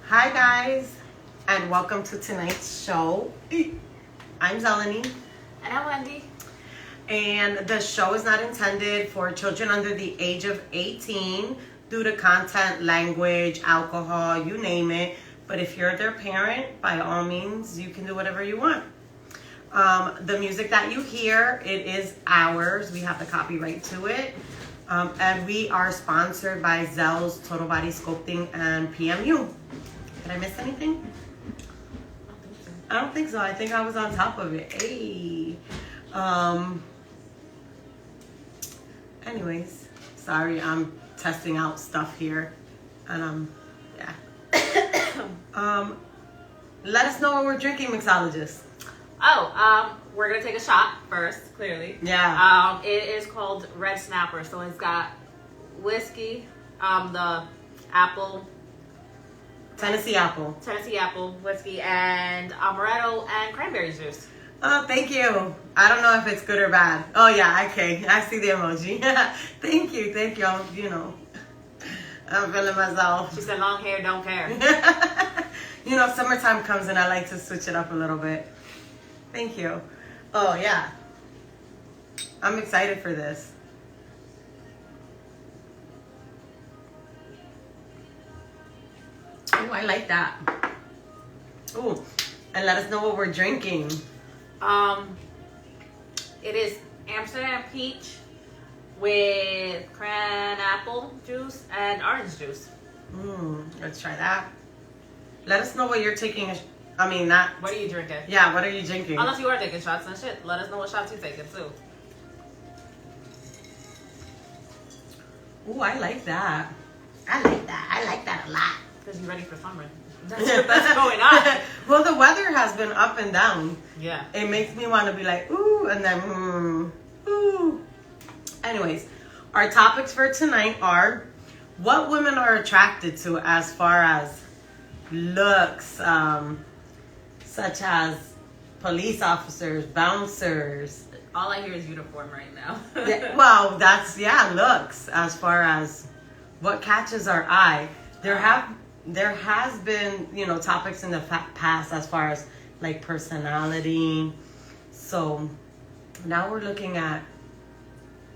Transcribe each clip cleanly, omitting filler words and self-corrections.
Hi guys, and welcome to tonight's show. I'm Zeleny. And I'm Wendy. And the show is not intended for children under the age of 18 due to content, language, alcohol, you name it. But if you're their parent, by all means, you can do whatever you want. The music that you hear, it is ours. We have the copyright to it. And we are sponsored by Zell's Total Body Sculpting and PMU. Did I miss anything? I don't think so. I think I was on top of it. Hey. Anyways, sorry, I'm testing out stuff here. And yeah. Let us know what we're drinking, mixologist. We're gonna take a shot first, clearly. Yeah. It is called Red Snapper, so it's got whiskey, the apple, Tennessee apple whiskey, and amaretto and cranberry juice. Oh, thank you. I don't know if it's good or bad. Oh, yeah, okay. I see the emoji. Thank you. I'm feeling myself. She said long hair, don't care. Summertime comes and I like to switch it up a little bit. Thank you. Oh, yeah. I'm excited for this. Oh, I like that. Oh, and let us know what we're drinking. It is Amsterdam peach with cran apple juice and orange juice. Let's try that. Let us know what you're taking. What are you drinking? Yeah, what are you drinking? Unless you are taking shots and shit. Let us know what shots you're taking too. Ooh, I like that. I like that a lot. Because you're ready for summer. That's going on. Well, the weather has been up and down. Yeah. It makes me want to be like, ooh, and then, ooh. Anyways, our topics for tonight are what women are attracted to as far as looks, such as police officers, bouncers. All I hear is uniform right now. Yeah, well, looks as far as what catches our eye. There has been, topics in the past as far as like personality. So now we're looking at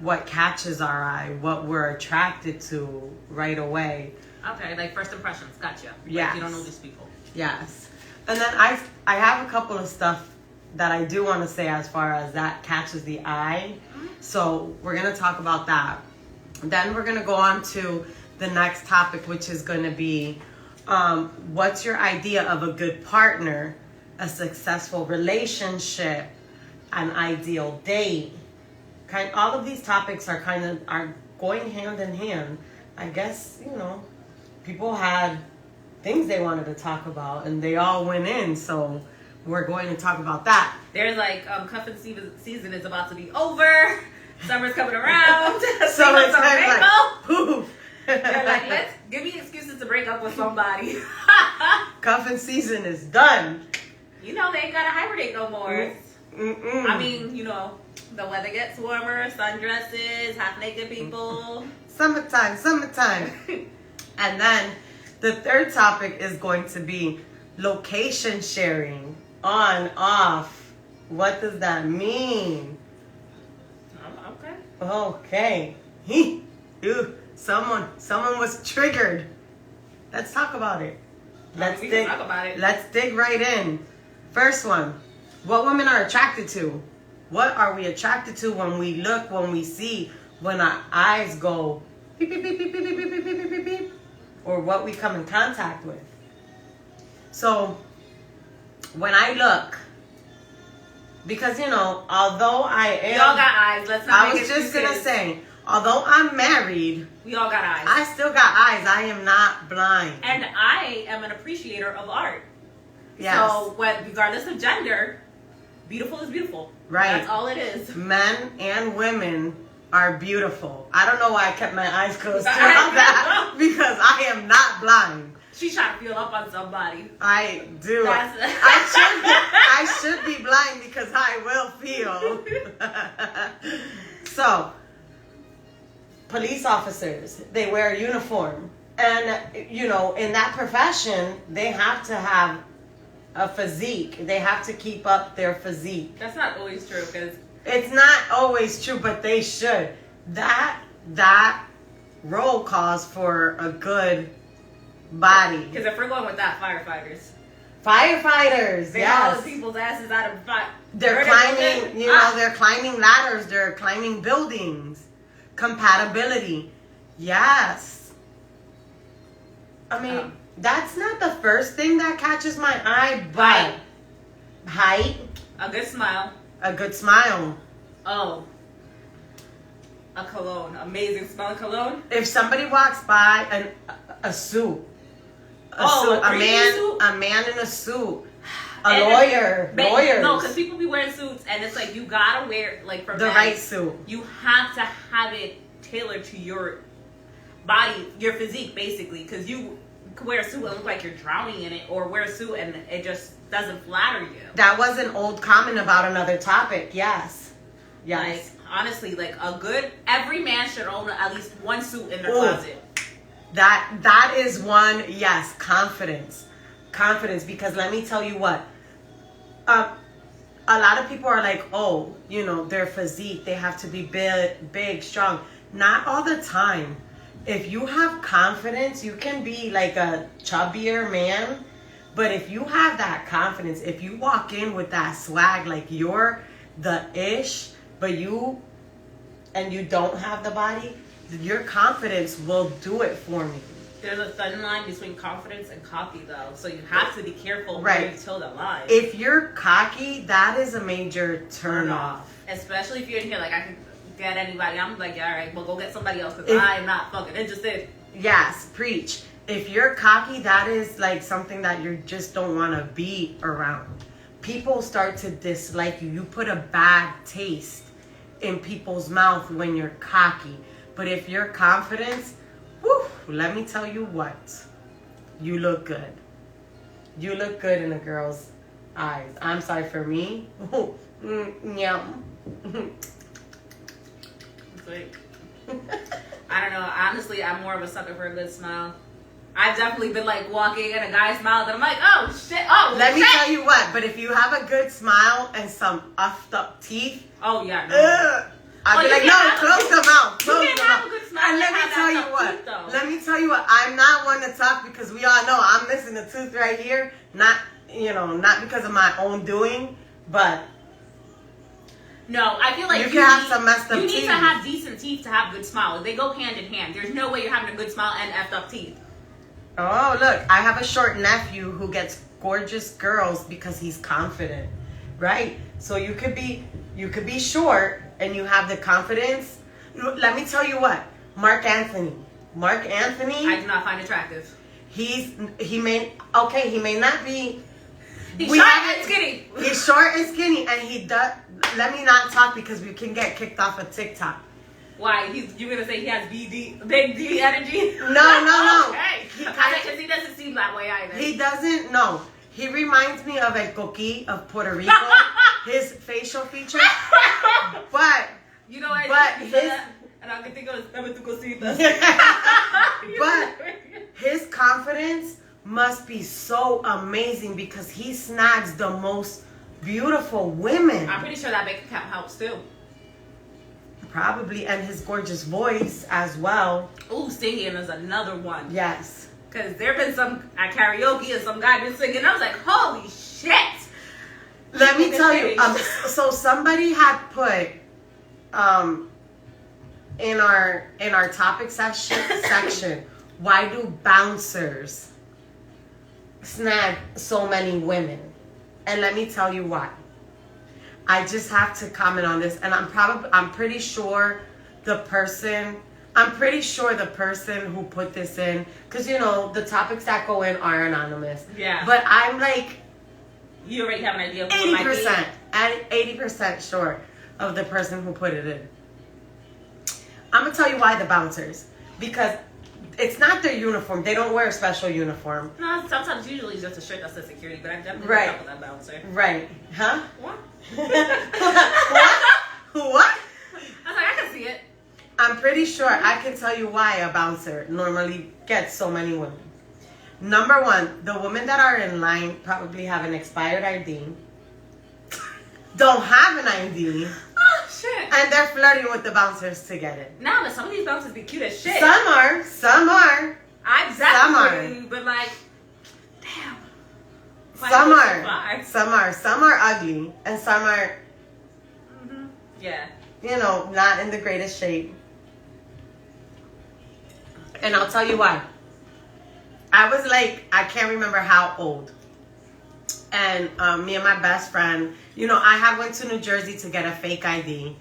what catches our eye, what we're attracted to right away. Okay, like first impressions. Gotcha. Yeah. Like you don't know these people. Yes. And then I have a couple of stuff that I do want to say as far as that catches the eye. So we're going to talk about that. Then we're going to go on to the next topic, which is going to be what's your idea of a good partner, a successful relationship, an ideal date. All of these topics are going hand in hand. I guess, people had things they wanted to talk about and they all went in, so we're going to talk about that. There's like cuffing season is about to be over. Summer's coming around. So it's kind of like, poof. They're like, give me excuses to break up with somebody. Cuffing season is done. They ain't gotta hibernate no more. Mm-mm. The weather gets warmer, sundresses, half naked people. Summertime. And then the third topic is going to be location sharing, on, off. What does that mean? Okay. Ew. Someone was triggered. Let's talk about it. Let's dig right in. First one. What women are attracted to. What are we attracted to when we look, when we see, when our eyes go beep, beep, beep, beep, beep, beep, beep, beep, beep, beep, beep, or what we come in contact with. So when I look, because although I am, we all got eyes. Let's not. I was just gonna say, although I'm married, we all got eyes. I still got eyes. I am not blind, and I am an appreciator of art. Yes. So, regardless of gender, beautiful is beautiful. Right. That's all it is. Men and women are beautiful. I don't know why I kept my eyes closed throughout that because I am not blind. She's trying to feel up on somebody. I do. I should be blind because I will feel. So, police officers, they wear a uniform. And, you know, in that profession, they have to have a physique. They have to keep up their physique. That's not always true because it's not always true, but they should. That role calls for a good body. Because if we're going with that, Firefighters, they yes. haul people's asses out of fire. They're climbing, you know, they're climbing ladders. They're climbing buildings. Compatibility, yes. I mean, that's not the first thing that catches my eye, but height, a good smile, a good smile. Oh, a cologne, amazing smelling cologne. If somebody walks by a suit, a man in a suit, lawyers. No, because people be wearing suits, and it's like you gotta wear like for the men, right suit. You have to have it tailored to your body, your physique, basically, because you could wear a suit and look like you're drowning in it, or wear a suit and it just doesn't flatter you. That was an old comment about another topic. Yes. Like, honestly, like every man should own at least one suit in their closet. That is one, yes, confidence, because let me tell you what, a lot of people are like, oh, you know, their physique, they have to be big, strong. Not all the time. If you have confidence, you can be like a chubbier man, but if you have that confidence, if you walk in with that swag, like you're the ish, but you don't have the body, your confidence will do it for me. There's a thin line between confidence and cocky, though, so you have to be careful right. where you toe that line. If you're cocky, that is a major turn off. Especially if you're in here like, I can get anybody. I'm like, yeah, all right, well, go get somebody else because I am not fucking interested. Yes, preach. If you're cocky, that is like something that you just don't want to be around. People start to dislike you. You put a bad taste in people's mouth when you're cocky. But if you're confident, whew, let me tell you what, you look good. You look good in a girl's eyes. I'm sorry, for me, yum. Like, I don't know. Honestly, I'm more of a sucker for a good smile. I've definitely been like walking and a guy smiled and I'm like, oh shit, oh Let shit. me tell you what, but if you have a good smile and some puffed up teeth, oh yeah, no. I'd be like, no, close the mouth. You can have a good smile. And let me tell you what, I'm not one to talk because we all know I'm missing a tooth right here. Not because of my own doing, but no, I feel like you can have some messed up teeth. You need to have decent teeth to have good smile. They go hand in hand. There's no way you're having a good smile and effed up teeth. Oh, look, I have a short nephew who gets gorgeous girls because he's confident, right? So you could be short and you have the confidence. Let me tell you what, Mark Anthony, I do not find attractive. He may not be. He's short and skinny. He's short and skinny, and he does. Let me not talk because we can get kicked off of TikTok. Why? You gonna say he has big D energy? No. Okay. Because he doesn't seem that way either. He doesn't. No. He reminds me of El Coqui of Puerto Rico. His facial features. But you know what? And I can think of But his confidence must be so amazing because he snags the most beautiful women. I'm pretty sure that bank account helps too. Probably, and his gorgeous voice as well. Ooh, singing is another one. Yes. Because there been some at karaoke and some guy been singing. I was like, holy shit. Let me tell you. So somebody had put in our topic section, why do bouncers snag so many women? And let me tell you why. I just have to comment on this, and I'm pretty sure the person who put this in, because you know the topics that go in are anonymous. Yeah. But I'm like, you already have an idea of who 80%, at 80% sure of the person who put it in. I'm gonna tell you why the bouncers, because it's not their uniform. They don't wear a special uniform. No, sometimes usually it's just a shirt that says security, but I definitely right. up with that bouncer. Right. Huh? What? What? I was like, I can see it. I'm pretty sure I can tell you why a bouncer normally gets so many women. Number one, the women that are in line probably have an expired ID, don't have an ID, Oh, shit. and they're flirting with the bouncers to get it. Nah, but some of these bouncers be cute as shit. Some are. I'm Some are. exactly, but like, damn. Some are ugly, and some are, Yeah. not in the greatest shape. And I'll tell you why. I was like, I can't remember how old. And me and my best friend, I had went to New Jersey to get a fake ID.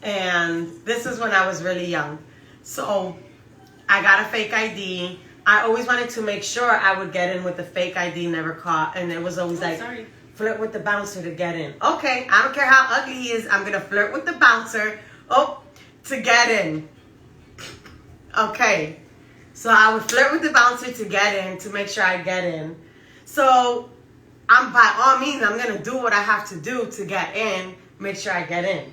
And this is when I was really young. So I got a fake ID. I always wanted to make sure I would get in with the fake ID, never caught. And it was always flirt with the bouncer to get in. Okay, I don't care how ugly he is. I'm going to flirt with the bouncer to get in. Okay. So I would flirt with the bouncer to get in, to make sure I get in. So by all means, I'm going to do what I have to do to get in, make sure I get in.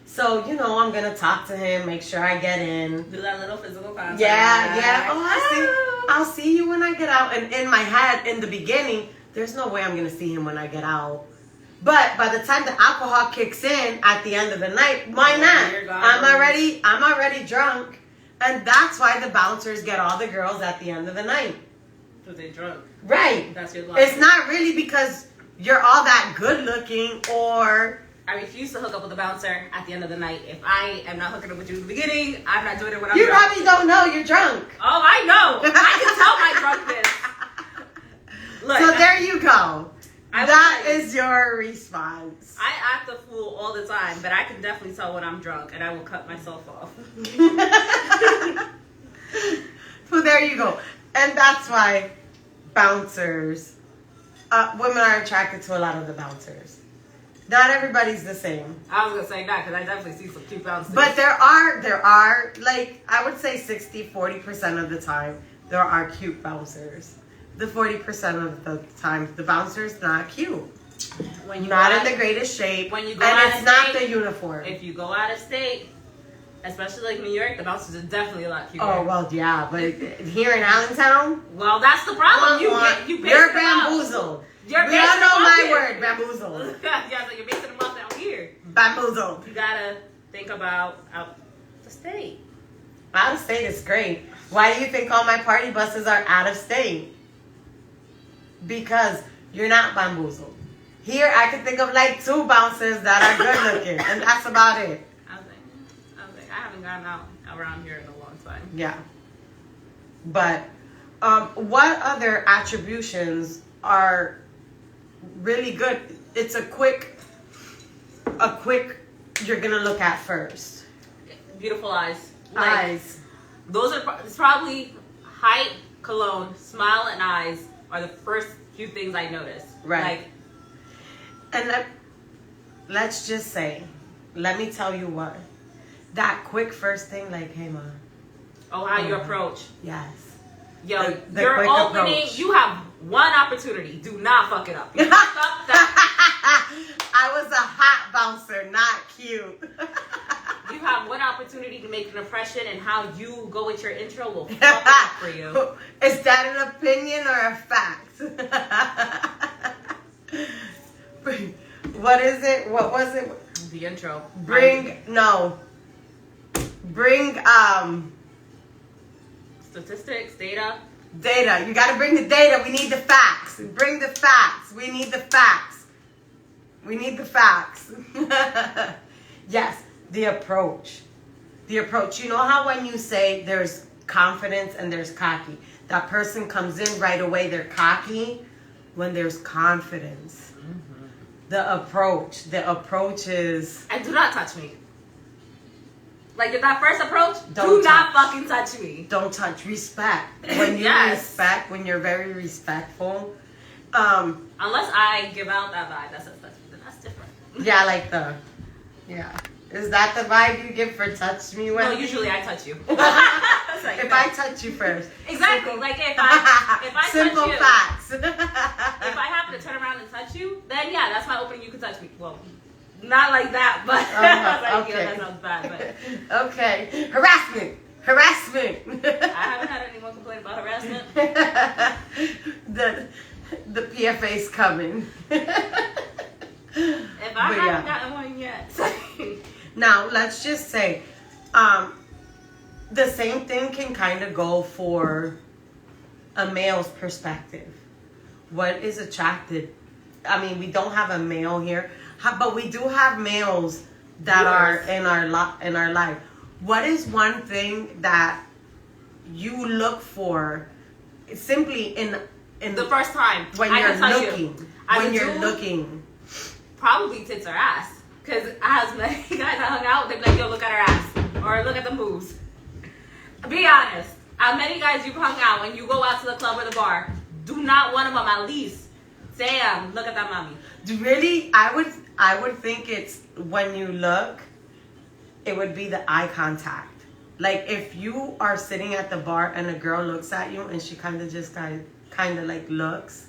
So, I'm going to talk to him, make sure I get in. Do that little physical contact. Yeah. Oh, I'll see you when I get out. And in my head, in the beginning, there's no way I'm going to see him when I get out. But by the time the alcohol kicks in at the end of the night, why not? I'm already drunk. And that's why the bouncers get all the girls at the end of the night. Because they're drunk. Right. That's your luck. It's not really because you're all that good looking or... I refuse to hook up with a bouncer at the end of the night. If I am not hooking up with you in the beginning, I'm not doing it when I'm You drunk. probably don't know you're drunk. Oh, I know. I can tell my drunkenness. Look, So there you go. That is your response. I act a fool all the time, but I can definitely tell when I'm drunk, and I will cut myself off. So there you go. And that's why bouncers, women are attracted to a lot of the bouncers. Not everybody's the same. I was going to say that, because I definitely see some cute bouncers. But there are, like, I would say 40% of the time, there are cute bouncers. The 40% of the time, the bouncer's not cute. When you not in the greatest shape. When you go and out it's of not state, the uniform. If you go out of state, especially like New York, the bouncers are definitely a lot cuter. Oh, well, yeah. But here in Allentown? Well, that's the problem. You're bamboozled. We all know my word, bamboozled. Yeah, so you're basing them off down here. Bamboozled. You gotta think about out the state. Out of state is great. Why do you think all my party buses are out of state? Because you're not bamboozled. Here, I can think of like 2 bouncers that are good looking, and that's about it. I was like, I haven't gone out around here in a long time. Yeah. But what other attributions are really good? It's a quick you're gonna look at first. Beautiful eyes. Eyes. Those are it's probably height, cologne, smile, and eyes are the first few things I notice. Right. And let's just say, let me tell you what. That quick first thing, like, hey, ma. Oh, how you approach. Yes. Yo, The you're quick opening. approach. You have one opportunity. Do not fuck it up. You fucked up that. I was a hot bouncer, not cute. You have one opportunity to make an impression, and how you go with your intro will fuck it up for you. Is that an opinion or a fact? What is it? What was it? The intro. Bring Statistics, data. Data. You got to bring the data. We need the facts. Bring the facts. We need the facts. We need the facts. Yes, the approach. The approach. You know how when you say there's confidence and there's cocky, that person comes in right away, they're cocky. When there's confidence, the approach is... And do not touch me. Like, in that first approach, Don't do not fucking touch me. Don't touch. Respect. When you Yes. respect, when you're very respectful. Unless I give out that vibe that says touch me, then that's different. Yeah. Is that the vibe you give for touch me? No, Wendy? usually I touch you. If I touch you first. Exactly. Like, if I Simple touch you. facts. If I happen to turn around and touch you, then yeah, that's my opening. You can touch me. Well, Not like that, but I was like, okay. that sounds bad. But Okay. Harassment. I haven't had anyone complain about harassment. the PFA's coming. If I haven't gotten one yet. Now, let's just say, the same thing can kind of go for a male's perspective. What is attracted? I mean, we don't have a male here, but we do have males that are in our life. What is one thing that you look for simply in the first time when you're looking? Probably tits or ass. Because as many guys I hung out, they'd be like, yo, look at her ass. Or look at the moves. Be honest. How many guys you've hung out and you go out to the club or the bar, do not one of them at least say, look at that mommy. Really? I would think it's when you look, it would be the eye contact. Like if you are sitting at the bar and a girl looks at you and she kind of like looks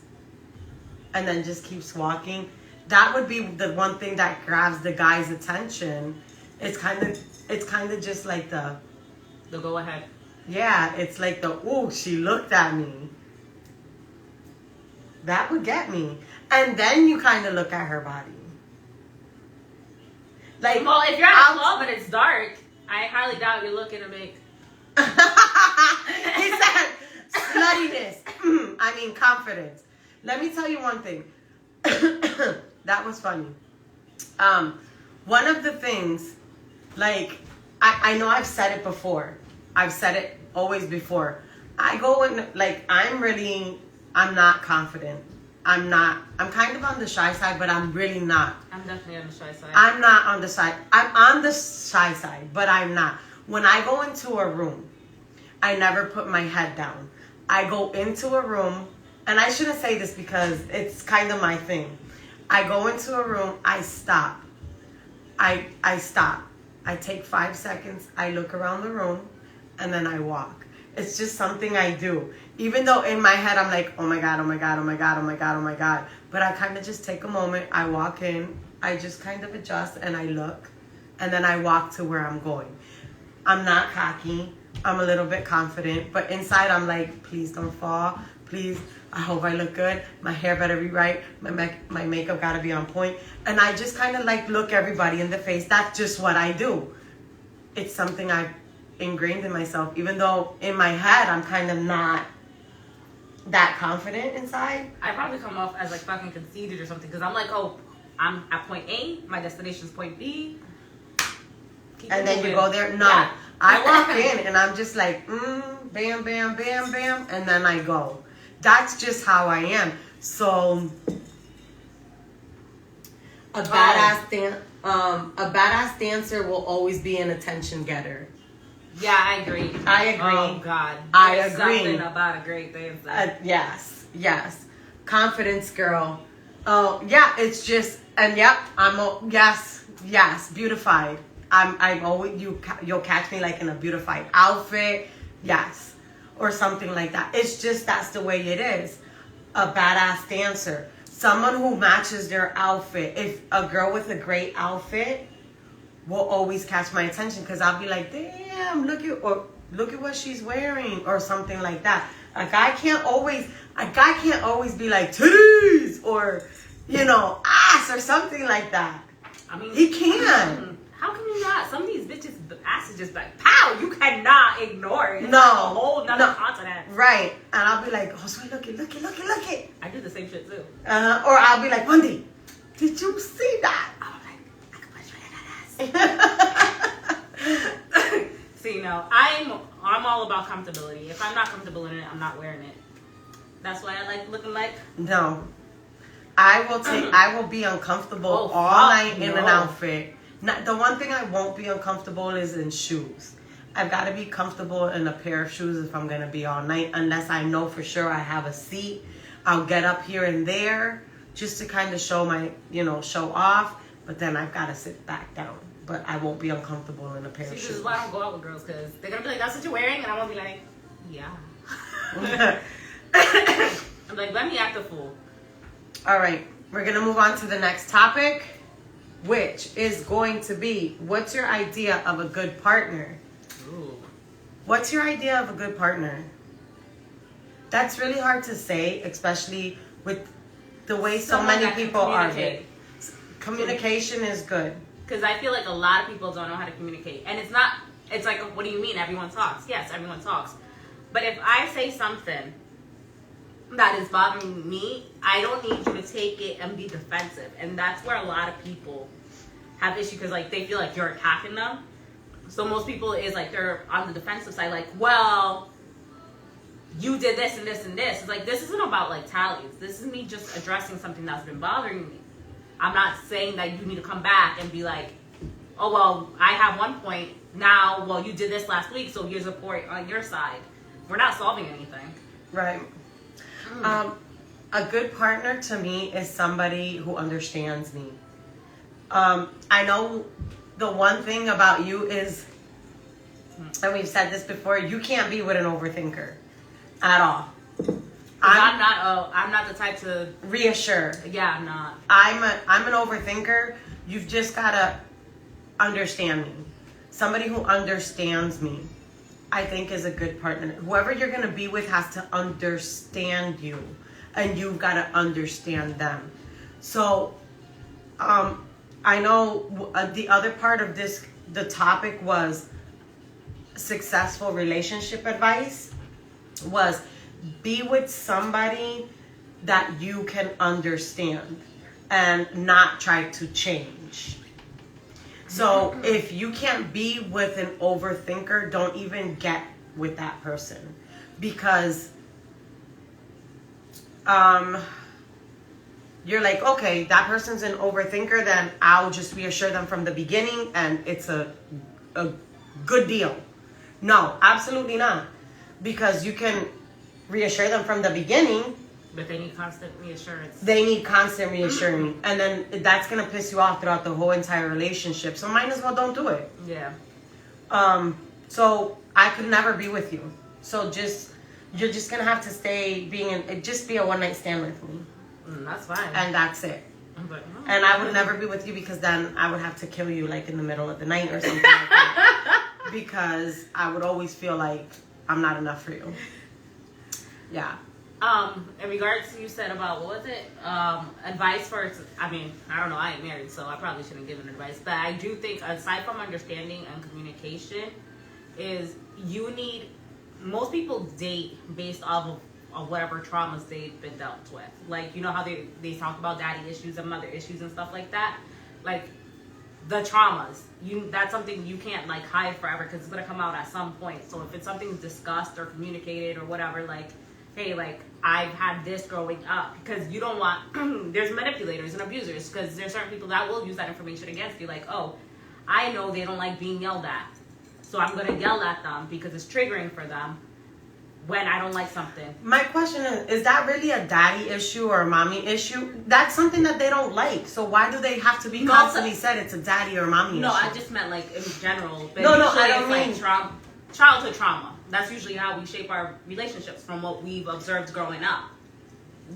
and then just keeps walking, that would be the one thing that grabs the guy's attention. It's kind of just like the go ahead. Yeah, it's like oh, she looked at me. That would get me. And then you kind of look at her body. Like, well, if you're at a club and it's dark, I highly doubt you're looking to make. He said sluttiness. I mean confidence. Let me tell you one thing. That was funny. One of the things, like, I know I've said it before. I've said it always before. I go in, like, I'm not confident. I'm kind of on the shy side, but I'm really not. I'm definitely on the shy side. I'm not on the side. I'm on the shy side, but I'm not. When I go into a room, I never put my head down. I go into a room, and I shouldn't say this because it's kind of my thing. I go into a room, I stop. I stop. I take 5 seconds, I look around the room, and then I walk. It's just something I do. Even though in my head I'm like, oh my God, oh my God, oh my God, oh my God, oh my God. But I kind of just take a moment, I walk in, I just kind of adjust and I look. And then I walk to where I'm going. I'm not cocky. I'm a little bit confident. But inside I'm like, please don't fall. Please, I hope I look good. My hair better be right. My makeup gotta be on point. And I just kind of like look everybody in the face. That's just what I do. It's something I've ingrained in myself. Even though in my head I'm kind of not that confident inside. I probably come off as like fucking conceited or something. Because I'm like, oh, I'm at point A. My destination's point B. And then you go there. No. Yeah. I walk in and I'm just like, bam, bam, bam, bam. And then I go. That's just how I am. So a badass dancer will always be an attention getter. Yeah, I agree. I agree. Oh God, I agree. Something about a great dancer. Yes. Confidence girl. Oh yeah, it's just yes, beautified. I'm always you'll catch me like in a beautified outfit. Yes. Or something like that. It's just that's the way it is. A badass dancer. Someone who matches their outfit. If a girl with a great outfit will always catch my attention because I'll be like, damn, look at what she's wearing or something like that. A guy can't always be like titties or ass or something like that. I mean, he can. How can you not? Some of these bitches' asses just like, pow! You cannot ignore it. It's no. Like a whole nother continent. Right. And I'll be like, oh, sweet, look it. I do the same shit too. Or I'll be like, Wendy, did you see that? I'm like, I can punch my ass. See, no. I'm all about comfortability. If I'm not comfortable in it, I'm not wearing it. That's why I like looking like... No. I will be uncomfortable all night in an outfit. The one thing I won't be uncomfortable is in shoes. I've got to be comfortable in a pair of shoes if I'm going to be all night, unless I know for sure I have a seat. I'll get up here and there just to kind of show off, but then I've got to sit back down. But I won't be uncomfortable in a pair of shoes. This is why I don't go out with girls, because they're going to be like, that's what you're wearing? And I'm going to be like, yeah. I'm like, let me act a fool. All right, we're going to move on to the next topic. which is going to be, what's your idea of a good partner? Ooh. What's your idea of a good partner? That's really hard to say, especially with the way so Someone many that can people are. communicate. Communication is good. Because I feel like a lot of people don't know how to communicate. And it's not, it's like, what do you mean? Everyone talks. Yes, everyone talks. But if I say something that is bothering me, I don't need you to take it and be defensive. And that's where a lot of people have issues because, like, they feel like you're attacking them. So most people is like, they're on the defensive side, like, well, you did this and this and this. It's like, this isn't about, like, tallies. This is me just addressing something that's been bothering me. I'm not saying that you need to come back and be like, oh, well, I have one point. Now, well, you did this last week, so here's a point on your side. We're not solving anything. Right. A good partner to me is somebody who understands me. I know the one thing about you is, and we've said this before, you can't be with an overthinker at all. I'm not the type to reassure. Yeah, I'm not. I'm an overthinker. You've just gotta understand me. Somebody who understands me, I think, is a good partner. Whoever you're gonna be with has to understand you, and you've gotta understand them. So, I know the other part of this, the topic was successful relationship advice, was be with somebody that you can understand and not try to change. So if you can't be with an overthinker, don't even get with that person, because you're like, okay, that person's an overthinker, then I'll just reassure them from the beginning and it's a good deal. No, absolutely not. Because you can reassure them from the beginning, but they need constant reassurance. They need constant reassuring. And then that's going to piss you off throughout the whole entire relationship. So might as well don't do it. Yeah. So I could never be with you. So you're just going to have to stay just be a one-night stand with me. That's fine. And that's it. But, and I would never be with you, because then I would have to kill you like in the middle of the night or something like that. Because I would always feel like I'm not enough for you. Yeah. In regards to, you said about, what was it? Advice for, I mean, I don't know, I ain't married, so I probably shouldn't give an advice. But I do think, aside from understanding and communication, is most people date based off of whatever traumas they've been dealt with. Like, you know how they talk about daddy issues and mother issues and stuff like that? Like, the traumas, that's something you can't, like, hide forever, because it's going to come out at some point. So if it's something discussed or communicated or whatever, like, hey, like, I've had this growing up, because you don't want, there's manipulators and abusers, because there's certain people that will use that information against you, like, oh, I know they don't like being yelled at, so I'm going to yell at them because it's triggering for them when I don't like something. My question is that really a daddy issue or a mommy issue? That's something that they don't like, so why do they have to be constantly said it's a daddy or mommy issue? No, I just meant, like, in general. But no, I don't mean. Like, childhood trauma. That's usually how we shape our relationships, from what we've observed growing up.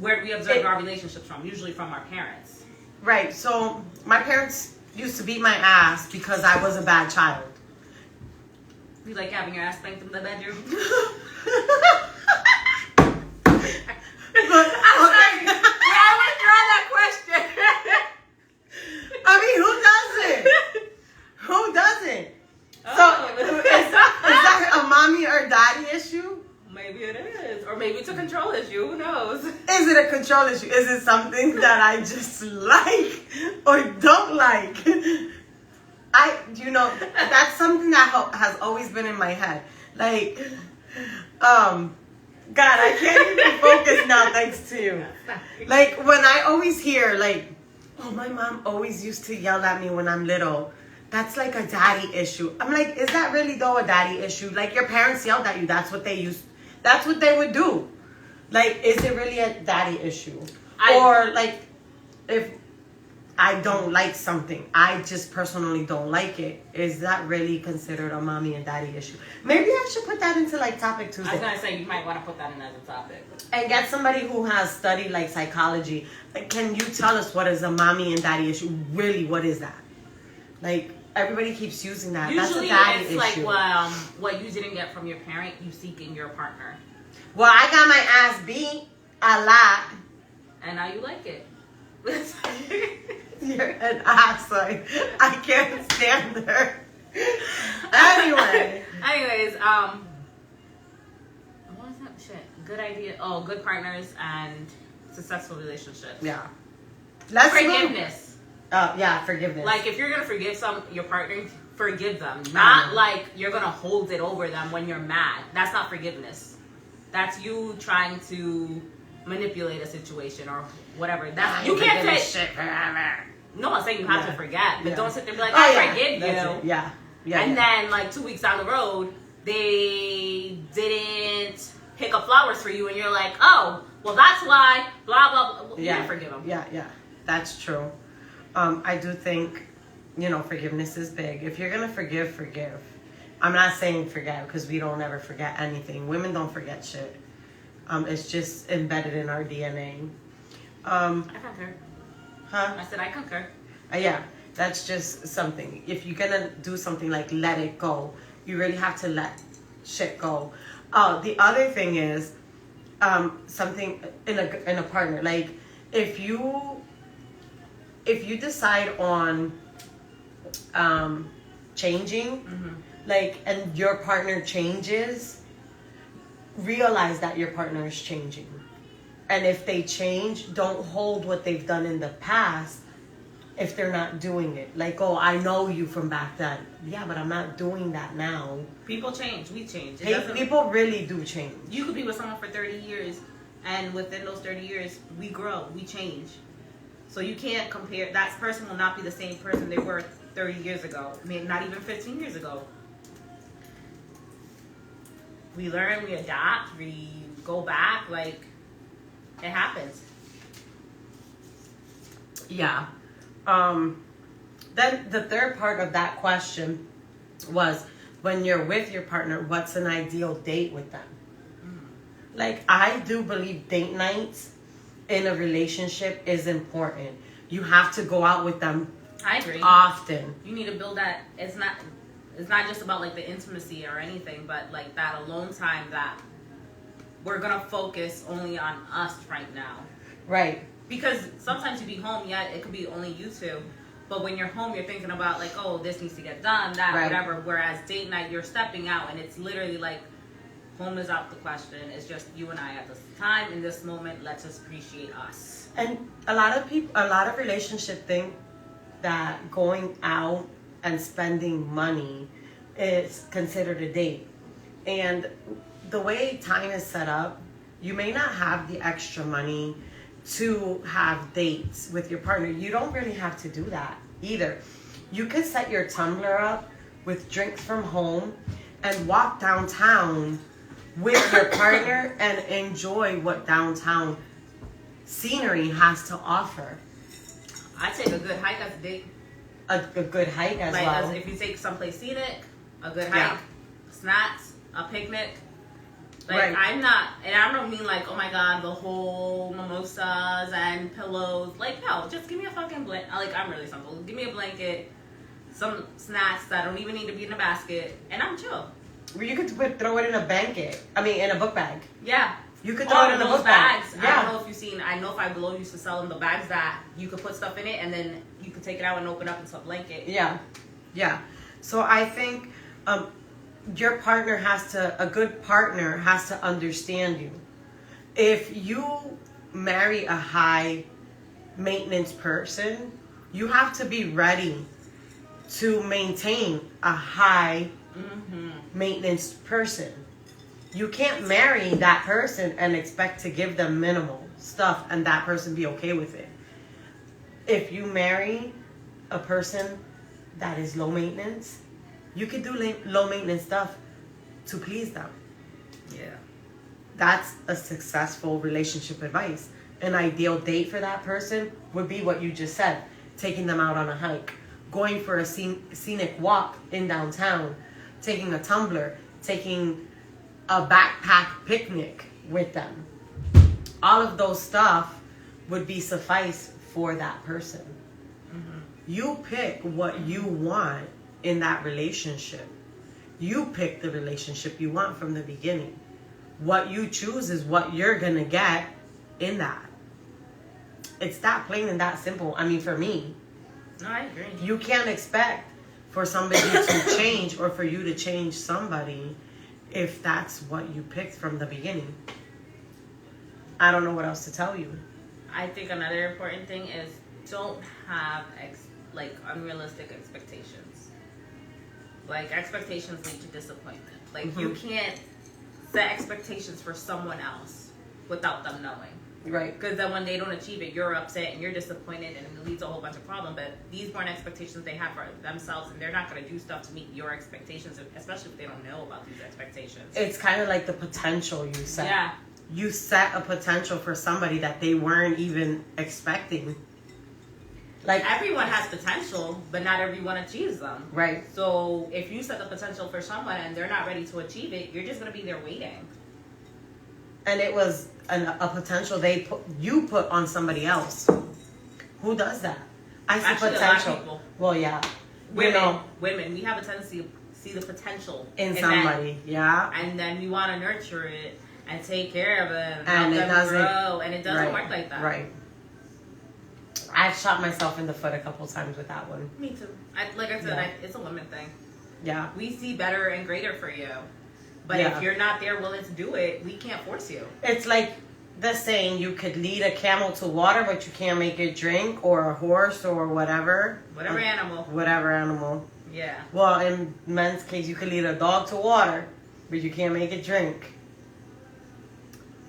Where do we observe our relationships from? Usually from our parents. Right. So my parents used to beat my ass because I was a bad child. You like having your ass spanked in the bedroom? I withdraw that question. I mean, who doesn't? Who doesn't? So, is that a mommy or daddy issue? Maybe it is. Or maybe it's a control issue. Who knows? Is it a control issue? Is it something that I just like or don't like? That's something that has always been in my head. Like, God, I can't even focus now thanks to you. Like, when I always hear, like, oh, my mom always used to yell at me when I'm little. That's like a daddy issue. I'm like, is that really though a daddy issue? Like, your parents yelled at you. That's what they would do. Like, is it really a daddy issue? Or like, if I don't like something. I just personally don't like it. Is that really considered a mommy and daddy issue? Maybe I should put that into like topic Tuesday. I was gonna say you might want to put that in as a topic. And get somebody who has studied like psychology. Like, can you tell us what is a mommy and daddy issue? Really, what is that? Like, everybody keeps using that. Usually That's a daddy it's issue. like what you didn't get from your parent, you seek in your partner. Well, I got my ass beat a lot. And now you like it. You're an ass. Like, I can't stand her. Anyway. Anyways, what was that shit? Good idea. Oh, good partners and successful relationships. Yeah. Forgiveness. Yeah, forgiveness. Like, if you're gonna forgive your partner, forgive them. Not like you're gonna hold it over them when you're mad. That's not forgiveness. That's you trying to manipulate a situation or whatever. That's you can't say shit forever. No one's saying you have to forget, but don't sit there and be like, forgive you. Yeah. And then, like, 2 weeks down the road, they didn't pick up flowers for you, and you're like, oh, well, that's why, blah, blah, blah. You didn't forgive them. Yeah. That's true. I do think, forgiveness is big. If you're going to forgive. I'm not saying forget, because we don't ever forget anything. Women don't forget shit. It's just embedded in our DNA. I concur. Huh? I said I concur. Yeah, that's just something. If you're gonna do something like let it go, you really have to let shit go. The other thing is something in a partner. Like if you decide on changing, like, and your partner changes, realize that your partner is changing. And if they change, don't hold what they've done in the past if they're not doing it. Like, oh, I know you from back then. Yeah, but I'm not doing that now. People change. We change. People really do change. You could be with someone for 30 years, and within those 30 years, we grow. We change. So you can't compare. That person will not be the same person they were 30 years ago. Maybe not even 15 years ago. We learn, we adapt, we go back. Like, it happens. Yeah. Then the third part of that question was, when you're with your partner, what's an ideal date with them? Like, I do believe date nights in a relationship is important. You have to go out with them. I agree. Often. You need to build that. It's not just about like the intimacy or anything, but like that alone time that we're gonna focus only on us right now. Right. Because sometimes you be home, yeah, it could be only you two. But when you're home, you're thinking about like, oh, this needs to get done, that, right. Whatever. Whereas date night, you're stepping out, and it's literally like, home is out the question. It's just you and I at this time, in this moment. Let's just appreciate us. And a lot of relationships think that going out and spending money is considered a date. And the way time is set up, you may not have the extra money to have dates with your partner. You don't really have to do that either. You could set your tumbler up with drinks from home and walk downtown with your partner and enjoy what downtown scenery has to offer. I take a good hike as a date. A good hike as like, well. If you take someplace scenic, a good hike, snacks, a picnic. Like, right. I'm not, and I don't mean like, oh my God, the whole mimosas and pillows. Like, no, just give me a fucking blanket. Like, I'm really simple. Give me a blanket, some snacks that don't even need to be in a basket, and I'm chill. Well, you could throw it in a in a book bag. Yeah. You could throw it in a book bags. bag. Yeah. I don't know if you've seen, I know Five Below used to sell them the bags that you could put stuff in it, and then you could take it out and open up into a blanket. Yeah. Yeah. So I think, your partner a good partner has to understand you. If you marry a high maintenance person, you have to be ready to maintain a high maintenance person. You can't marry that person and expect to give them minimal stuff and that person be okay with it. If you marry a person that is low maintenance, you can do low maintenance stuff to please them. Yeah. That's a successful relationship advice. An ideal date for that person would be what you just said. taking them out on a hike, going for a scenic walk in downtown, taking a tumbler, taking a backpack picnic with them. All of those stuff would be suffice for that person. Mm-hmm. You pick what you want in that relationship. You pick the relationship you want from the beginning. What you choose is what you're going to get in that. It's that plain and that simple. I mean, for me. No, I agree. You can't expect for somebody to change or for you to change somebody if that's what you picked from the beginning. I don't know what else to tell you. I think another important thing is don't have unrealistic expectations. Like, expectations lead to disappointment. Like, mm-hmm. You can't set expectations for someone else without them knowing. Right. Because then when they don't achieve it, you're upset and you're disappointed and it leads to a whole bunch of problems. But these weren't expectations they have for themselves, and they're not going to do stuff to meet your expectations, especially if they don't know about these expectations. It's kind of like the potential you set. Yeah. You set a potential for somebody that they weren't even expecting. Like, everyone has potential, but not everyone achieves them. Right. So if you set the potential for someone and they're not ready to achieve it, you're just going to be there waiting. And it was a potential you put on somebody else. Who does that? I see Actually, potential. A lot of people. Well, yeah. Women, we have a tendency to see the potential in somebody. Yeah. And then we want to nurture it and take care of them and help them grow, and it doesn't work like that. Right. I've shot myself in the foot a couple times with that one. Me too. Like I said, it's a women thing. Yeah. We see better and greater for you. But if you're not there willing to do it, we can't force you. It's like the saying, you could lead a camel to water, but you can't make it drink, or a horse, or whatever. Whatever animal. Whatever animal. Yeah. Well, in men's case, you could lead a dog to water, but you can't make it drink.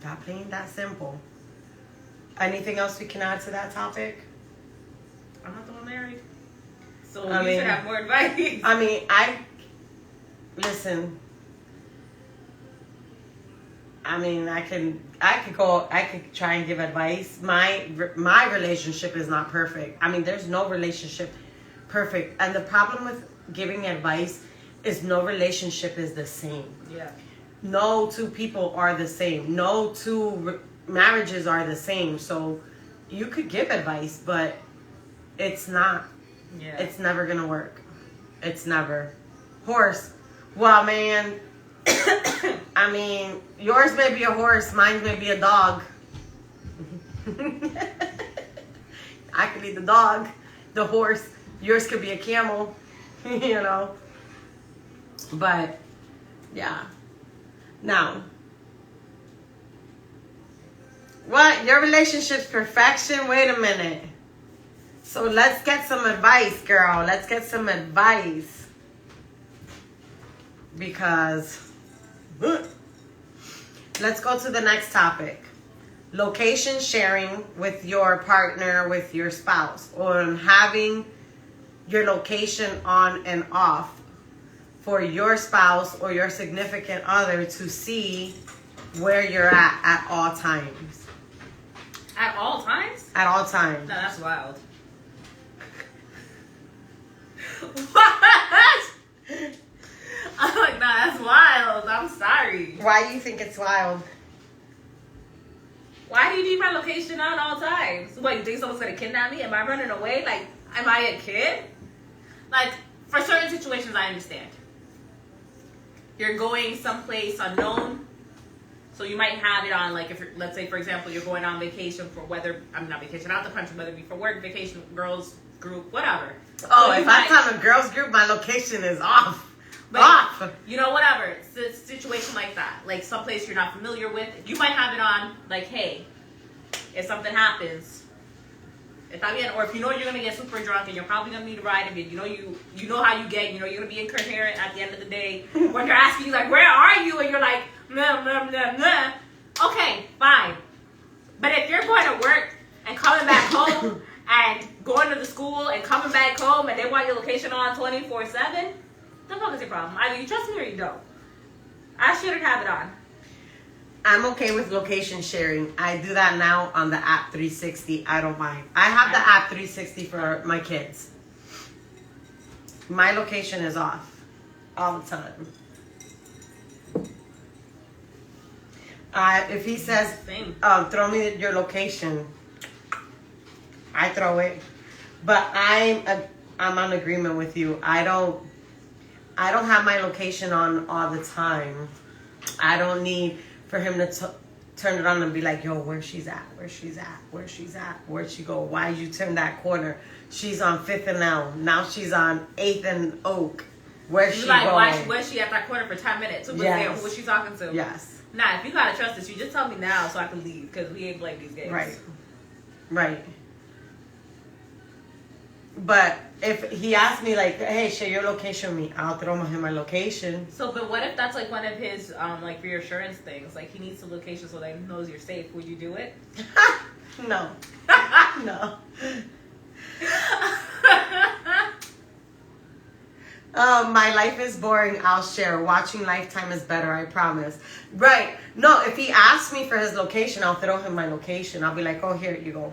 That plain, that simple. Anything else we can add to that topic? I'm not the one married. So you should have more advice. I mean, listen. I mean, I could try and give advice. My relationship is not perfect. I mean, there's no relationship perfect. And the problem with giving advice is no relationship is the same. Yeah. No two people are the same. No two marriages are the same. So you could give advice, but it's not. Yeah. It's never going to work. It's never. Horse. Well, man, I mean, yours may be a horse, mine may be a dog. I could be the dog, the horse. Yours could be a camel, you know. But, yeah. Now, what? Your relationship's perfection? Wait a minute. So let's get some advice, girl. Let's get some advice. Because, let's go to the next topic. Location sharing with your partner, with your spouse, or having your location on and off for your spouse or your significant other to see where you're at all times. At all times? At all times. No, that's wild. What? I'm like, nah, that's wild. I'm sorry. Why do you think it's wild? Why do you need my location on all times? What, you think someone's gonna kidnap me? Am I running away? Like, am I a kid? Like, for certain situations, I understand. You're going someplace unknown, so you might have it on, like, if you're, let's say, for example, you're going on vacation for not vacation, out the country, whether it be for work, vacation, girls group, whatever. Oh, so if I come a girls group, my location is off. Off. You know, whatever. It's a situation like that. Like, someplace you're not familiar with. You might have it on, like, hey, if something happens, or if you know you're going to get super drunk and you're probably going to need a ride, and you know how you get, you're going to be incoherent at the end of the day. When they're asking you, like, where are you? And you're like, nah, nah, nah, nah. Okay, fine. But if you're going to work and coming back home and going to the school and coming back home and they want your location on 24/7, the fuck is your problem? Either you trust me or you don't. I shouldn't have it on. I'm okay with location sharing. I do that now on the app 360. I don't mind. I have the app 360 for my kids. My location is off all the time. If he says, throw me your location, I throw it. But I'm on agreement with you. I don't have my location on all the time. I don't need for him to turn it on and be like, yo, where she's at, where she's at, where she's at, where'd she go? Why'd you turn that corner? She's on 5th and L. Now she's on 8th and Oak. Where's she like, going? where's she at that corner for 10 minutes? Who was Yes. there? Who was she talking to? Yes. Nah, if you gotta trust us, you just tell me now so I can leave, because we ain't playing these games. Right. Right. But if he asks me like, hey, share your location with me, I'll throw him my location. So, but what if that's like one of his like reassurance things? Like he needs the location so that he knows you're safe. Would you do it? No. No. My life is boring. I'll share. Watching Lifetime is better. I promise. Right. No, if he asks me for his location, I'll throw him my location. I'll be like, oh, here you go.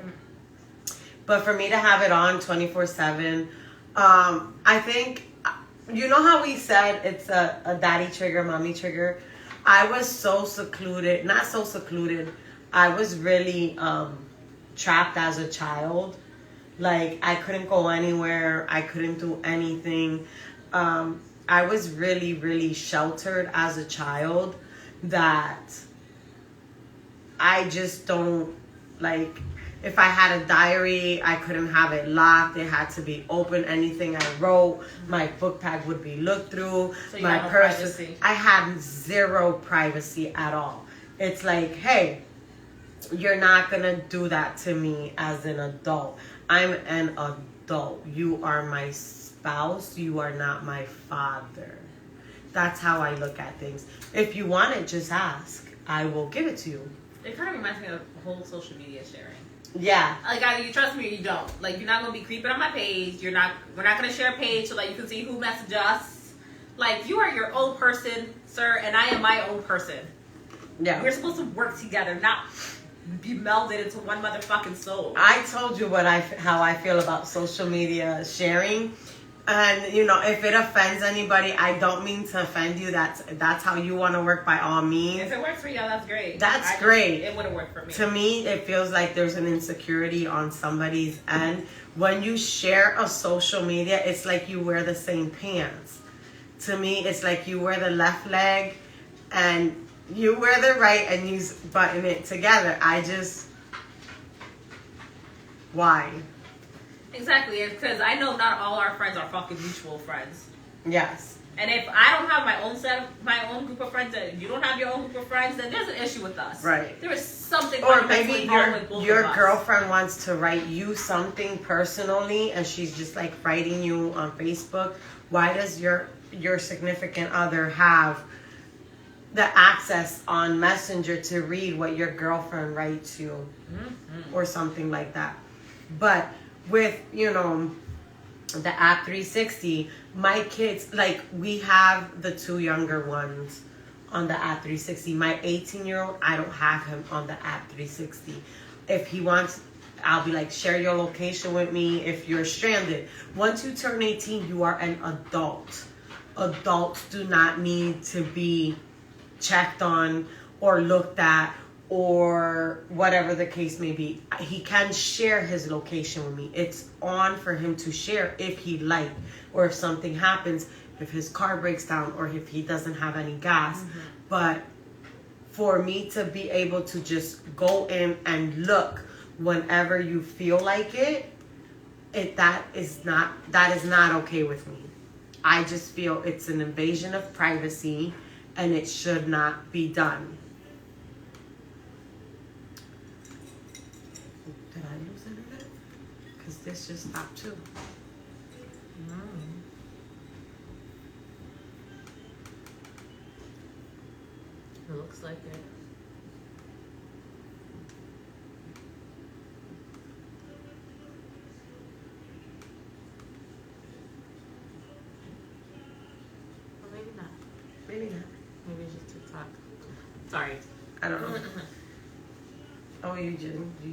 But for me to have it on 24/7, I think, you know how we said it's a daddy trigger, mommy trigger? I was so secluded, not so secluded. I was really trapped as a child. Like, I couldn't go anywhere. I couldn't do anything. I was really, really sheltered as a child that I just don't, like, if I had a diary, I couldn't have it locked. It had to be open. Anything I wrote, my book bag would be looked through. So you my had no purse. privacy. I had zero privacy at all. It's like, hey, you're not going to do that to me as an adult. I'm an adult. You are my spouse. You are not my father. That's how I look at things. If you want it, just ask. I will give it to you. It kind of reminds me of whole social media sharing. Yeah. Like, either you trust me or you don't. Like, you're not gonna be creeping on my page. We're not gonna share a page so that you can see who messaged us. Like, you are your own person, sir, and I am my own person. Yeah. We're supposed to work together, not be melded into one motherfucking soul. I told you how I feel about social media sharing. And, you know, if it offends anybody, I don't mean to offend you. That's how you want to work, by all means. If it works for you, that's great. That's great. It wouldn't work for me. To me, it feels like there's an insecurity on somebody's end. When you share a social media, it's like you wear the same pants. To me, it's like you wear the left leg and you wear the right and you button it together. Why? Exactly, because I know not all our friends are fucking mutual friends. Yes. And if I don't have my own group of friends, and you don't have your own group of friends, then there's an issue with us. Right. There is something. Or maybe wrong with both your of us. girlfriend wants to write you something personally, and she's just like writing you on Facebook. Why does your significant other have the access on Messenger to read what your girlfriend writes you, or something like that? But with, you know, the app 360, my kids, like, we have the two younger ones on the app 360. My 18-year-old, I don't have him on the app 360. If he wants, I'll be like, share your location with me if you're stranded. Once you turn 18, you are an adult. Adults do not need to be checked on or looked at or whatever the case may be. He can share his location with me. It's on for him to share if he like, or if something happens, if his car breaks down, or if he doesn't have any gas. But for me to be able to just go in and look whenever you feel like that is not okay with me. I just feel it's an invasion of privacy and it should not be done. Did I lose internet? Because this just stopped too. It looks like it. Well, maybe not. Maybe not. Maybe it's just TikTok. Sorry. I don't know. Oh, you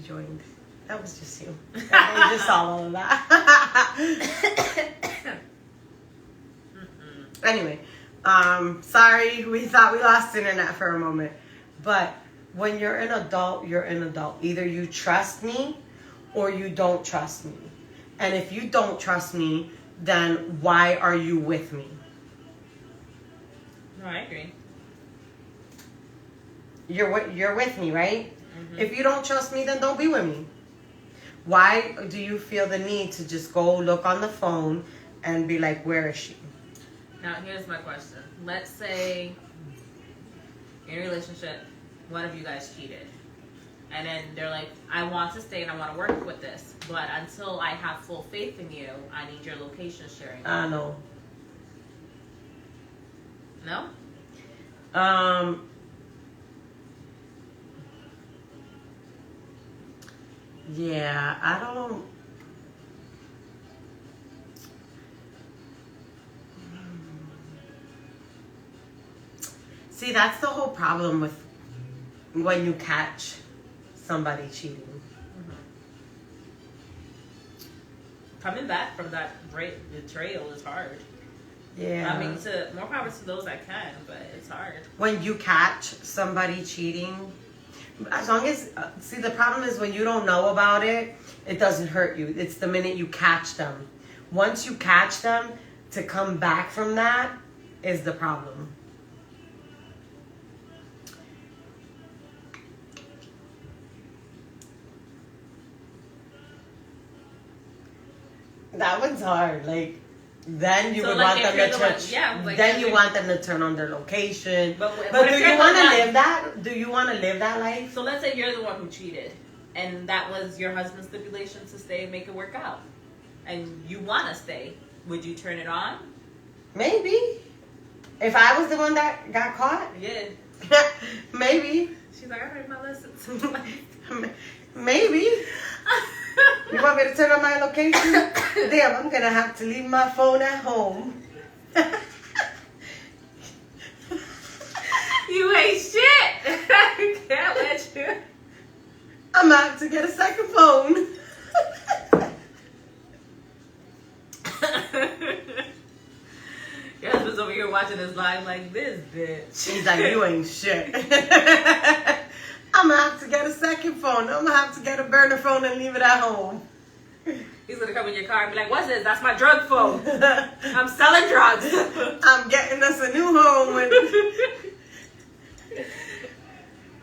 joined. That was just you. I just saw all of that. Anyway, sorry, we thought we lost internet for a moment. But when you're an adult, you're an adult. Either you trust me or you don't trust me. And if you don't trust me, then why are you with me? No, I agree. You're with me, right? Mm-hmm. If you don't trust me, then don't be with me. Why do you feel the need to just go look on the phone and be like, where is she? Now, here's my question. Let's say in a relationship, one of you guys cheated. And then they're like, I want to stay and I want to work with this. But until I have full faith in you, I need your location sharing. No. No? Yeah, I don't. See, that's the whole problem with when you catch somebody cheating. Mm-hmm. Coming back from that betrayal is hard. Yeah. I mean, more power to those that can, but it's hard. When you catch somebody cheating, as long as, see, the problem is when you don't know about it, it doesn't hurt you. It's the minute you catch them. Once you catch them, to come back from that is the problem. That one's hard. Like, then you would want them to want them to turn on their location. But do you want to live that? Do you want to live that life? So let's say you're the one who cheated, and that was your husband's stipulation to stay and make it work out, and you want to stay. Would you turn it on? Maybe. If I was the one that got caught? Yeah. Maybe. She's like, I heard my lessons. Maybe. You want me to turn on my location? Damn, I'm going to have to leave my phone at home. You ain't shit. I can't let you. I'm going to have to get a second phone. Your husband's over here watching this live like this, bitch. He's like, you ain't shit. I'm going to have to get a second phone. I'm going to have to get a burner phone and leave it at home. He's going to come in your car and be like, what's this? That's my drug phone. I'm selling drugs. I'm getting us a new home. And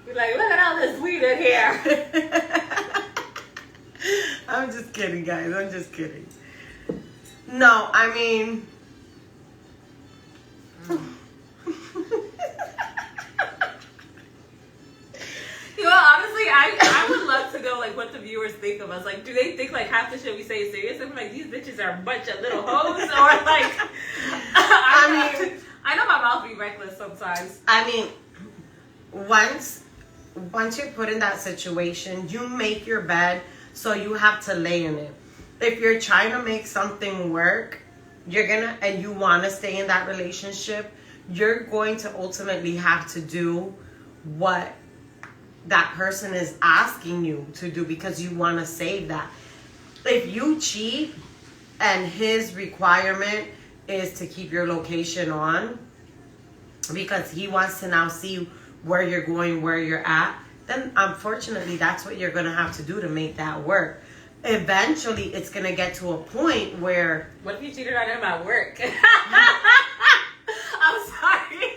be like, look at all this weed in here. I'm just kidding, guys. I'm just kidding. No, I mean... You know, honestly, I would love to know like what the viewers think of us. Like, do they think like half the shit we say is serious? I'm like, these bitches are a bunch of little hoes, or like, I know my mouth be reckless sometimes. I mean, once you're put in that situation, you make your bed, so you have to lay in it. If you're trying to make something work, and you want to stay in that relationship, you're going to ultimately have to do what that person is asking you to do because you want to save that. If you cheat and his requirement is to keep your location on because he wants to now see where you're going, where you're at, then unfortunately that's what you're going to have to do to make that work. Eventually it's going to get to a point where... What if you cheated on him at work? I'm sorry.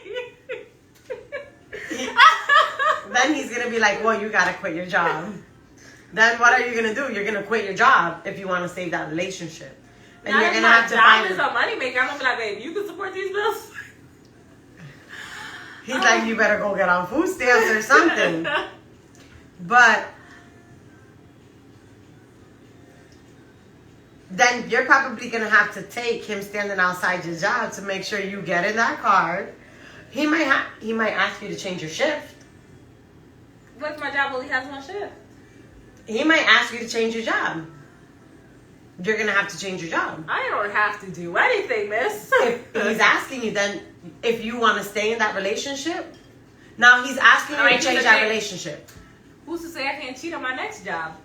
Then he's going to be like, well, you got to quit your job. Then what are you going to do? You're going to quit your job if you want to save that relationship. And now you're going to have to find... My job is a moneymaker. I'm going to be like, babe, you can support these bills? He's like, you better go get on food stamps or something. But then you're probably going to have to take him standing outside your job to make sure you get in that car. He might ask you to change your shift. What's my job? Well, he has one shift. He might ask you to change your job. You're going to have to change your job. I don't have to do anything, miss. If he's asking you, then if you want to stay in that relationship, Now he's asking you Alright, to change that relationship. Who's to say I can't cheat on my next job?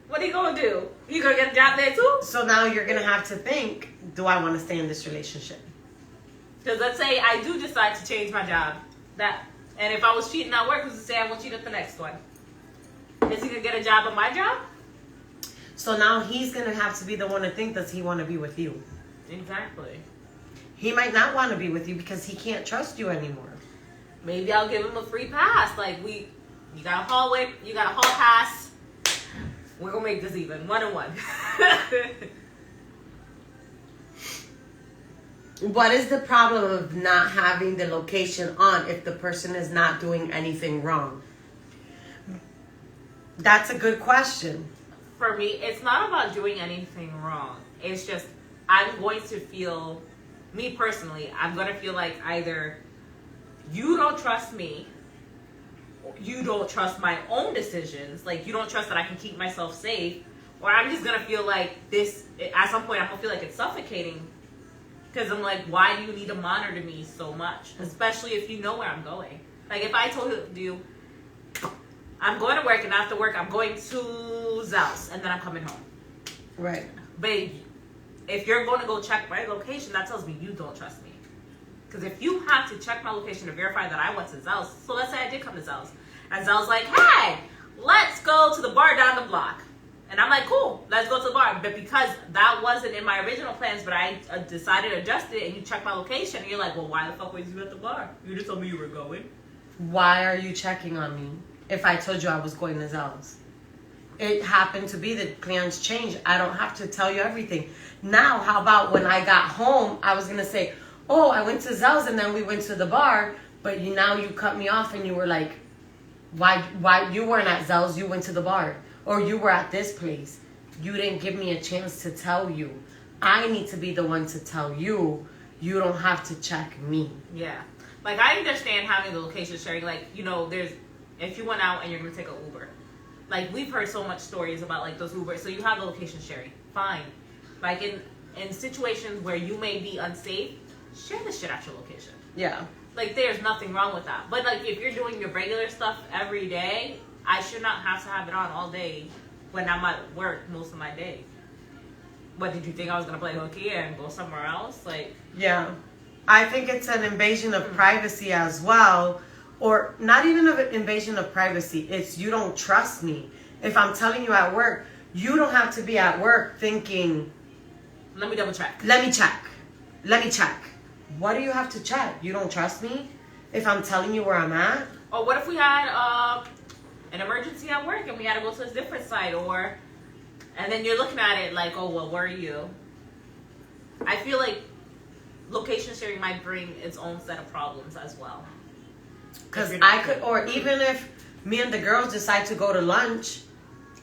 What are you gonna do? You gonna get a job there too? So now you're gonna have to think, do I want to stay in this relationship? Because let's say I do decide to change my job. And if I was cheating at work, who's to say I won't cheat at the next one? Is he gonna get a job at my job? So now he's gonna have to be the one to think, does he want to be with you? Exactly. He might not want to be with you because he can't trust you anymore. Maybe I'll give him a free pass. Like you got a hallway, you got a hall pass. We're gonna make this even 1-1. What is the problem of not having the location on if the person is not doing anything wrong? That's a good question. For me, it's not about doing anything wrong. It's just I'm going to feel, me personally, I'm gonna feel like either you don't trust me, you don't trust my own decisions, like you don't trust that I can keep myself safe, or I'm just gonna feel like this, at some point I'm gonna feel like it's suffocating, because I'm like, why do you need to monitor me so much, especially if you know where I'm going? Like if I told you I'm going to work and after work I'm going to Zell's and then I'm coming home, Right. but if you're going to go check my location, that tells me you don't trust me. Because if you have to check my location to verify that I went to Zell's, so let's say I did come to Zell's, and Zell's like, hey, let's go to the bar down the block. And I'm like, cool, let's go to the bar. But because that wasn't in my original plans, but I decided to adjust it, and you check my location, and you're like, well, why the fuck was you at the bar? You just told me you were going. Why are you checking on me if I told you I was going to Zell's? It happened to be that plans changed. I don't have to tell you everything. Now, how about when I got home, I was going to say, oh, I went to Zell's and then we went to the bar, but now you cut me off and you were like, why you weren't at Zell's, you went to the bar. Or you were at this place. You didn't give me a chance to tell you. I need to be the one to tell you. You don't have to check me. Yeah. Like, I understand having the location sharing. Like, you know, if you went out and you're going to take an Uber. Like, we've heard so much stories about, like, those Ubers. So you have the location sharing. Fine. Like, in situations where you may be unsafe, share the shit at your location. Yeah. Like, there's nothing wrong with that. But, like, if you're doing your regular stuff every day, I should not have to have it on all day when I'm at work most of my day. What, did you think I was going to play hooky and go somewhere else? Like, yeah. I think it's an invasion of privacy as well. Or not even an invasion of privacy. It's you don't trust me. If I'm telling you at work, you don't have to be at work thinking, let me double check. Let me check. What do you have to check? You don't trust me? If I'm telling you where I'm at? Or what if we had an emergency at work and we had to go to a different site? And then you're looking at it like, oh, well, where are you? I feel like location sharing might bring its own set of problems as well. Because I could, or even if me and the girls decide to go to lunch,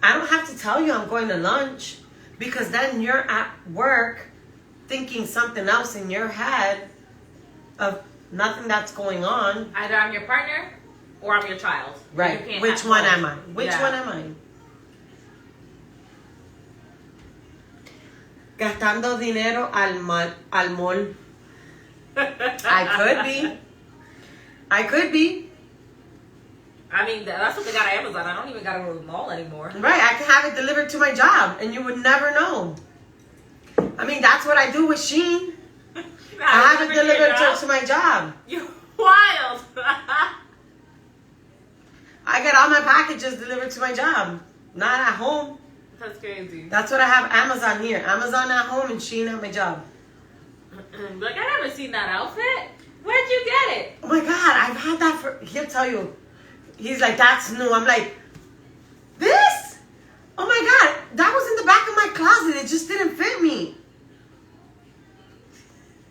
I don't have to tell you I'm going to lunch, because then you're at work thinking something else in your head of nothing that's going on. Either I'm your partner or I'm your child. Right. Which one am I? Which one am I? Gastando dinero al mall. I could be. I mean, that's what they got at Amazon. I don't even got to go to the mall anymore. Right. I can have it delivered to my job and you would never know. I mean, that's what I do with Shein. I have it delivered to my job. You're wild. I get all my packages delivered to my job. Not at home. That's crazy. That's what I have Amazon here. Amazon at home and Shein at my job. Like, I never seen that outfit. Where'd you get it? Oh my God, I've had that for, he'll tell you. He's like, that's new. I'm like, this? Oh my God, that was in the back of my closet. It just didn't fit me.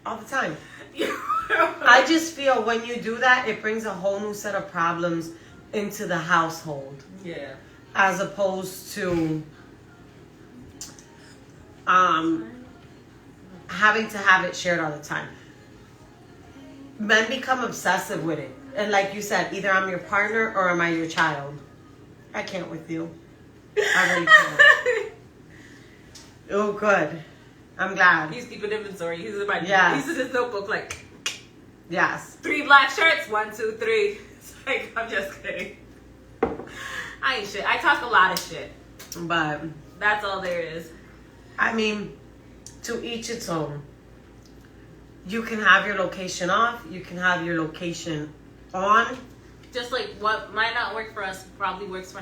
All the time. I just feel when you do that, it brings a whole new set of problems into the household. Yeah. As opposed to having to have it shared all the time. Men become obsessive with it. And like you said, either I'm your partner or am I your child. I can't with you. I really can't. Oh, good. I'm glad. He's keeping inventory. He's in Yeah. He's in his notebook like. Yes. 3 black shirts. 1, 2, 3. It's like, I'm just kidding. I ain't shit. I talk a lot of shit. But that's all there is. I mean, to each its own. You can have your location off. You can have your location on. Just like what might not work for us probably works for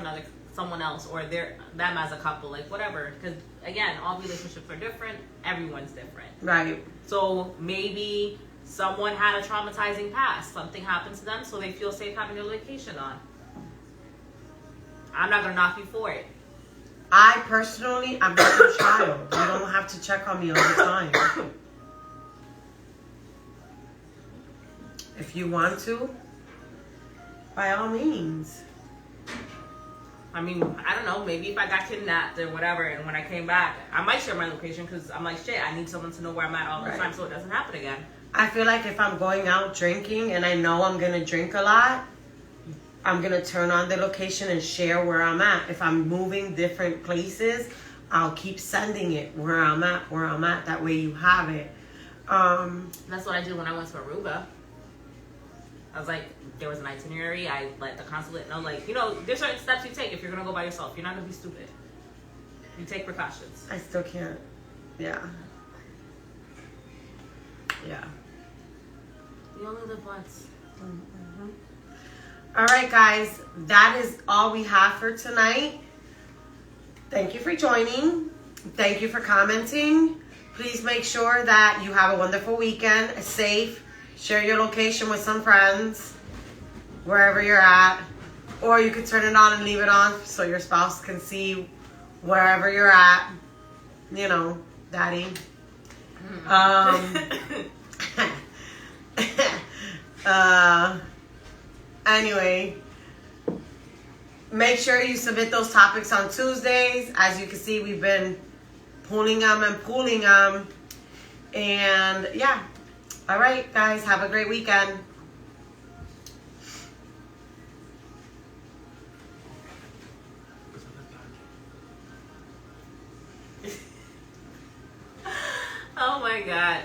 someone else, or them as a couple, like whatever. Because again, all relationships are different. Everyone's different. Right. So maybe someone had a traumatizing past. Something happened to them, so they feel safe having their location on. I'm not gonna knock you for it. I personally, I'm not your child. You don't have to check on me all the time. If you want to, by all means. I mean, I don't know. Maybe if I got kidnapped or whatever, and when I came back, I might share my location because I'm like, shit, I need someone to know where I'm at all the time so it doesn't happen again. I feel like if I'm going out drinking and I know I'm going to drink a lot, I'm going to turn on the location and share where I'm at. If I'm moving different places, I'll keep sending it where I'm at. That way you have it. That's what I did when I went to Aruba. I was like, there was an itinerary. I let the consulate know, like, there's certain steps you take if you're going to go by yourself. You're not going to be stupid. You take precautions. I still can't. Yeah. Yeah. You only live once. Mm-hmm. All right, guys. That is all we have for tonight. Thank you for joining. Thank you for commenting. Please make sure that you have a wonderful weekend, safe. Share your location with some friends, wherever you're at. Or you could turn it on and leave it on so your spouse can see wherever you're at. Daddy. Anyway, make sure you submit those topics on Tuesdays. As you can see, we've been pulling them. And yeah. All right, guys, have a great weekend. Oh my God.